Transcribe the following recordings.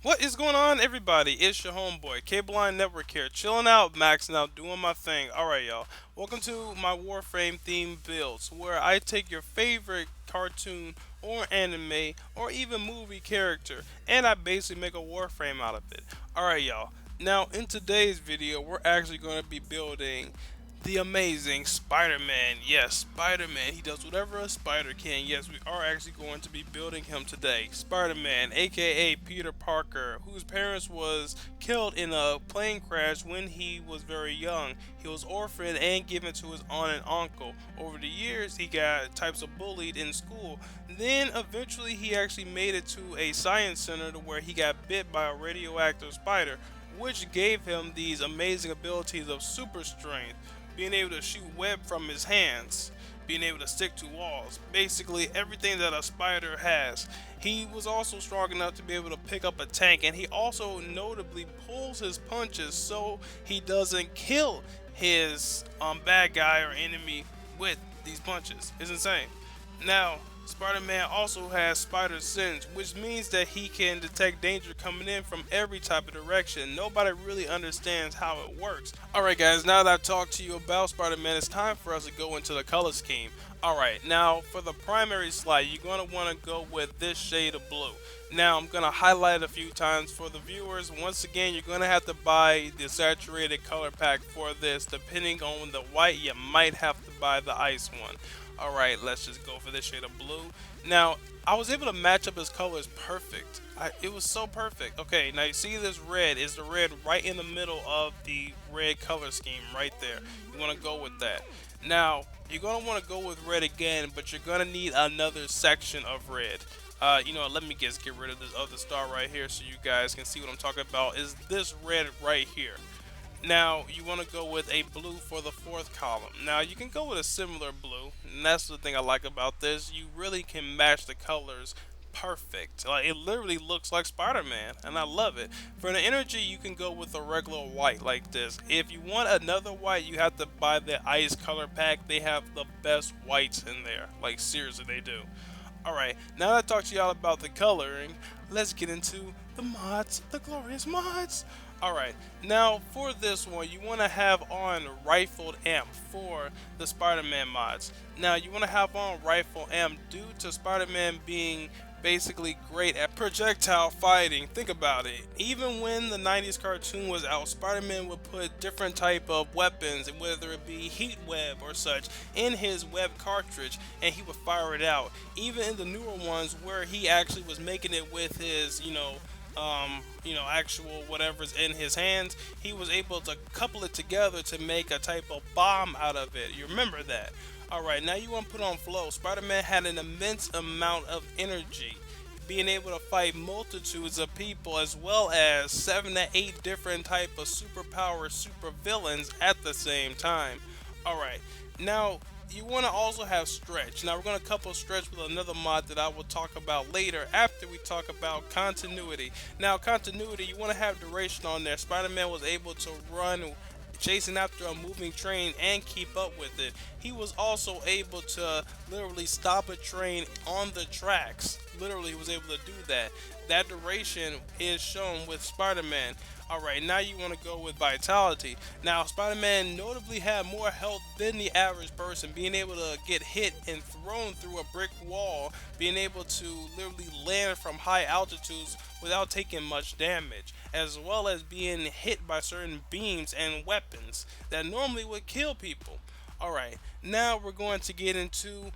What is going on, everybody? It's your homeboy, Cable Line Network here, chilling out, maxing out, doing my thing. Alright, y'all. Welcome to my Warframe themed builds, where I take your favorite cartoon or anime or even movie character and I basically make a Warframe out of it. Alright, y'all. Now, in today's video, we're actually going to be building the amazing Spider-Man. Yes, Spider-Man. He does whatever a spider can. Yes, we are actually going to be building him today. Spider-Man, aka Peter Parker, whose parents was killed in a plane crash when he was very young. He was orphaned and given to his aunt and uncle. Over the years, he got types of bullied in school. Then eventually he actually made it to a science center to where he got bit by a radioactive spider, which gave him these amazing abilities of super strength, being able to shoot web from his hands, being able to stick to walls, basically everything that a spider has. He was also strong enough to be able to pick up a tank, and he also notably pulls his punches so he doesn't kill his bad guy or enemy with these punches. It's insane. Now, Spider-Man also has spider sense, which means that he can detect danger coming in from every type of direction. Nobody really understands how it works. Alright guys, now that I've talked to you about Spider-Man, it's time for us to go into the color scheme. Alright, now for the primary slide, you're going to want to go with this shade of blue. Now I'm going to highlight it a few times for the viewers. Once again, you're going to have to buy the saturated color pack for this. Depending on the white, you might have to buy the ice one. Alright, let's just go for this shade of blue. Now, I was able to match up his colors perfect. It was so perfect. Okay, now you see this red is the red right in the middle of the red color scheme right there. You want to go with that. Now, you're going to want to go with red again, but you're going to need another section of red. Let me just get rid of this other star right here so you guys can see what I'm talking about. Is this red right here. Now, you want to go with a blue for the fourth column. Now, you can go with a similar blue, and that's the thing I like about this. You really can match the colors perfect. Like, it literally looks like Spider-Man, and I love it. For the energy, you can go with a regular white like this. If you want another white, you have to buy the ice color pack. They have the best whites in there. Like, seriously, they do. Alright, now that I talked to y'all about the coloring, let's get into the mods, the glorious mods. Alright, now for this one, you want to have on Rifled Amp for the Spider-Man mods. Now, you want to have on Rifle Amp due to Spider-Man being basically great at projectile fighting. Think about it. Even when the 90s cartoon was out, Spider-Man would put different type of weapons, whether it be heat web or such, in his web cartridge, and he would fire it out. Even in the newer ones where he actually was making it with his, actual whatever's in his hands, he was able to couple it together to make a type of bomb out of it. You remember that? Alright, now you want to put on flow. Spider-Man had an immense amount of energy, being able to fight multitudes of people as well as 7 to 8 different type of superpower super villains at the same time. Alright, now you want to also have stretch. Now we're going to couple stretch with another mod that I will talk about later after we talk about continuity. Now continuity, you want to have duration on there. Spider-Man was able to run chasing after a moving train and keep up with it. He was also able to literally stop a train on the tracks. Literally, he was able to do that. That duration is shown with Spider-Man. Alright, now you want to go with Vitality. Now, Spider-Man notably had more health than the average person, being able to get hit and thrown through a brick wall, being able to literally land from high altitudes without taking much damage, as well as being hit by certain beams and weapons that normally would kill people. Alright, now we're going to get into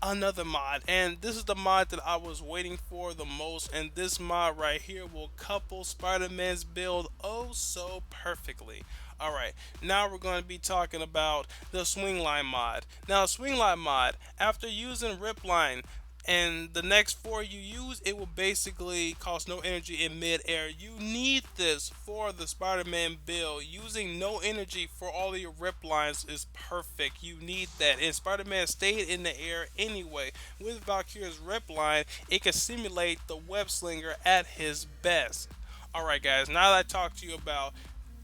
another mod, and this is the mod that I was waiting for the most, and this mod right here will couple Spider-Man's build oh so perfectly. Alright, now we're going to be talking about the swing line mod. Now, swing line mod, after using rip line and the next 4 you use, it will basically cost no energy in mid-air. You need this for the Spider-Man build. Using no energy for all of your rip lines is perfect. You need that, and Spider-Man stayed in the air anyway. With Valkyrie's rip line, it can simulate the web slinger at his best. Alright guys, now that I talked to you about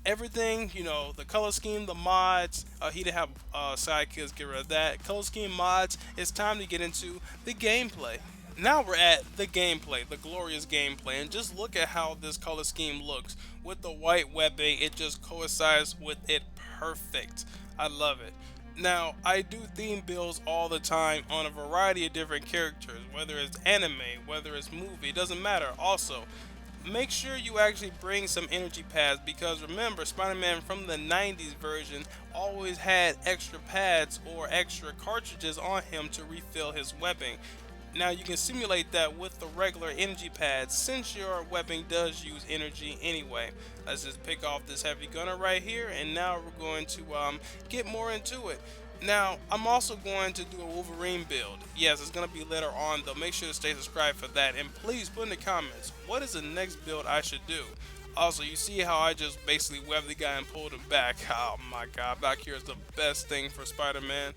everything, the color scheme, the mods, he didn't have sidekills, get rid of that. Color scheme, mods, it's time to get into the gameplay. Now we're at the gameplay, the glorious gameplay, and just look at how this color scheme looks. With the white webbing, it just coincides with it perfect. I love it. Now, I do theme builds all the time on a variety of different characters, whether it's anime, whether it's movie, it doesn't matter. Also, make sure you actually bring some energy pads because remember, Spider-Man from the 90s version always had extra pads or extra cartridges on him to refill his webbing. Now you can simulate that with the regular energy pads since your weapon does use energy anyway. Let's just pick off this heavy gunner right here, and now we're going to get more into it. Now, I'm also going to do a Wolverine build. Yes, it's going to be later on though. Make sure to stay subscribed for that, and please put in the comments, what is the next build I should do? Also, you see how I just basically webbed the guy and pulled him back. Oh my god, back here is the best thing for Spider-Man.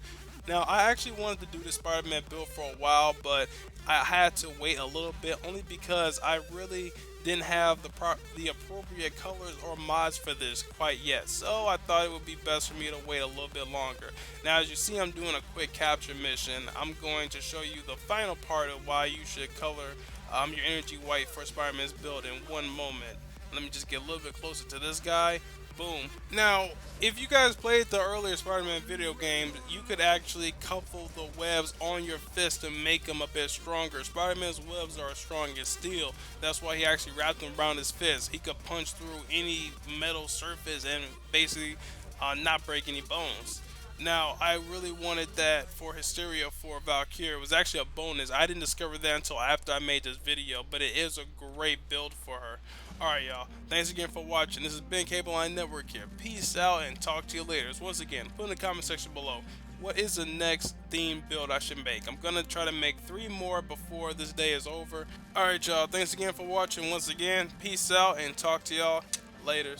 Now, I actually wanted to do the Spider-Man build for a while, but I had to wait a little bit only because I really didn't have the appropriate colors or mods for this quite yet. So I thought it would be best for me to wait a little bit longer. Now, as you see, I'm doing a quick capture mission. I'm going to show you the final part of why you should color your energy white for Spider-Man's build in one moment. Let me just get a little bit closer to this guy. Boom. Now, if you guys played the earlier Spider-Man video games, you could actually couple the webs on your fist to make them a bit stronger. Spider-Man's webs are as strong as steel. That's why he actually wrapped them around his fist. He could punch through any metal surface and basically not break any bones. Now, I really wanted that for Hysteria for Valkyrie. It was actually a bonus. I didn't discover that until after I made this video, but it is a great build for her. Alright, y'all. Thanks again for watching. This has been Cable Line Network here. Peace out and talk to you later. Once again, put in the comment section below, what is the next theme build I should make? I'm going to try to make 3 more before this day is over. Alright, y'all. Thanks again for watching. Once again, peace out and talk to y'all later.